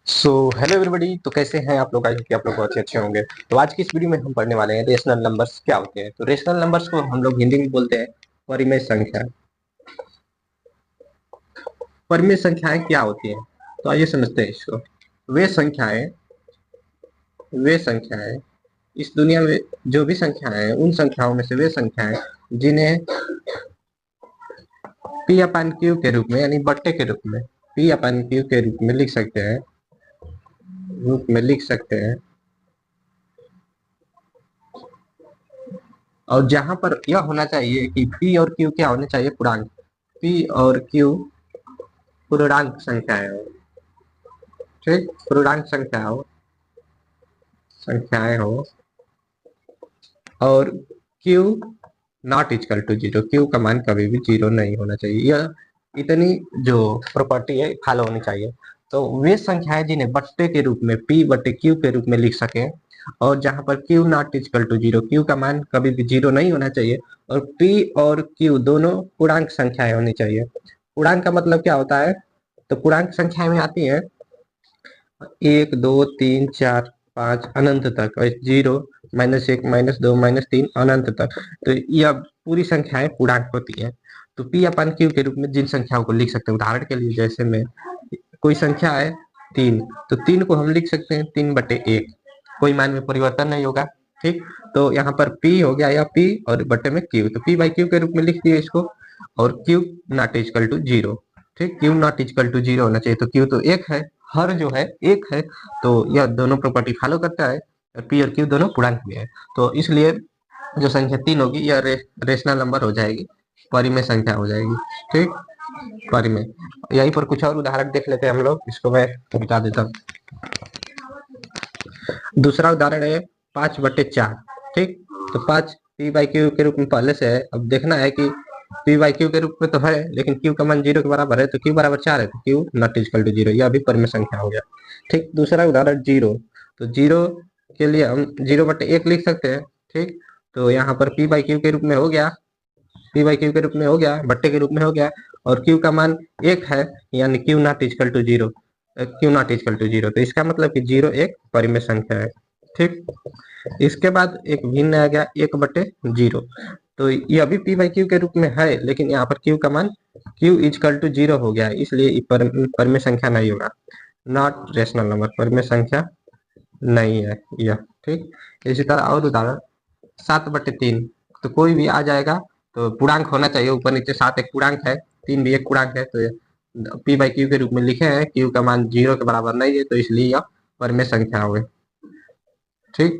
Hello everybody. तो कैसे हैं आप लोग? आई होप कि आप लोग बहुत ही अच्छे होंगे। तो आज की इस वीडियो में हम पढ़ने वाले हैं रेशनल नंबर्स क्या होते हैं। तो रेशनल नंबर्स को हम लोग हिंदी में बोलते हैं परिमेय संख्या। परिमेय संख्याएं क्या होती हैं, तो आइए समझते हैं इसको। वे संख्याएं वे संख्याएं इस दुनिया में जो भी संख्याएं हैं, उन संख्याओं में से वे संख्याएं जिन्हें पी अपन क्यू के रूप में, यानी बट्टे के रूप में, पी अपन क्यू के रूप में लिख सकते हैं। और जहां पर यह होना चाहिए कि P और Q क्या होने चाहिए, पूर्णांक। P और Q पूर्णांक संख्याएं हो, ठीक, पूर्णांक संख्याएं हो। और Q not equal to zero, Q का मान कभी भी जीरो नहीं होना चाहिए। यह इतनी जो प्रॉपर्टी है फॉलो होनी चाहिए। तो वे संख्याएं जिन्हें बट्टे के रूप में P बट्टे Q के रूप में लिख सके, और जहां पर Q not equal to zero, Q का मान कभी भी जीरो नहीं होना चाहिए, और P और Q दोनों पूर्णांक संख्याएं होनी चाहिए। पूर्णांक का मतलब क्या होता है? तो पूर्णांक संख्या में आती है 1 2 3 4 5 अनंत तक, और जीरो, -1 -2 -3 अनंत तक। तो यह पूरी संख्याएं पूर्णांक होती है। तो P अपन Q के रूप में जिन संख्याओं को लिख सकते हैं, उदाहरण के लिए जैसे में कोई संख्या है 3, तो 3 को हम लिख सकते हैं 3/1, कोई मान में परिवर्तन नहीं होगा। ठीक, तो यहाँ पर P हो गया, या P और बट्टे में Q, तो P/Q के रूप में लिख दिए इसको। और Q not equal to zero, ठीक, Q not equal to zero होना चाहिए। तो Q तो एक है, हर जो है एक है, तो यह दोनों प्रॉपर्टी फॉलो करता है। P और Q दोनों पूर्णांक में है, तो इसलिए जो संख्या 3 होगी यह रेशनल नंबर हो जाएगी, परिमेय संख्या हो जाएगी। ठीक, परिमेय। यहीं पर कुछ और उदाहरण देख लेते हैं हम लोग, इसको मैं बता देता हूँ। दूसरा उदाहरण है 5/4। ठीक, तो 5 P/Q के रूप में पहले से है। अब देखना है कि P/Q के रूप में तो है, लेकिन Q का मान जीरो के बराबर है, तो Q बराबर 4 है, तो Q not equal to zero, यह भी परिमेय संख्या हो गया। ठीक, दूसरा उदाहरण जीरो। तो जीरो के लिए हम 0/1 लिख सकते हैं। ठीक, तो यहाँ पर P/Q के रूप में हो गया, P/Q के रूप में हो गया, बट्टे के रूप में हो गया, और Q का मान 1 है, यानी Q not equal to zero. Q not equal to zero, तो इसका मतलब कि जीरो एक परिमेय संख्या है। ठीक, इसके बाद एक भिन्न आ गया 1/0। तो यह भी P/Q के रूप में है, लेकिन यहाँ पर Q का मान Q इक्वल टू जीरो हो गया है, इसलिए परिमेय संख्या नहीं होगा। नॉट रेशनल नंबर, परिमेय संख्या नहीं है यह। ठीक, इसी तरह और उदाहरण 7/3। तो कोई भी आ जाएगा, तो पूर्णांक होना चाहिए ऊपर नीचे। 7 एक पूर्णांक है, 3 भी एक पूर्णांक है, तो P/Q के रूप में लिखे हैं। Q का मान जीरो के बराबर नहीं है, तो इसलिए यह परिमेय संख्या हो गई। ठीक।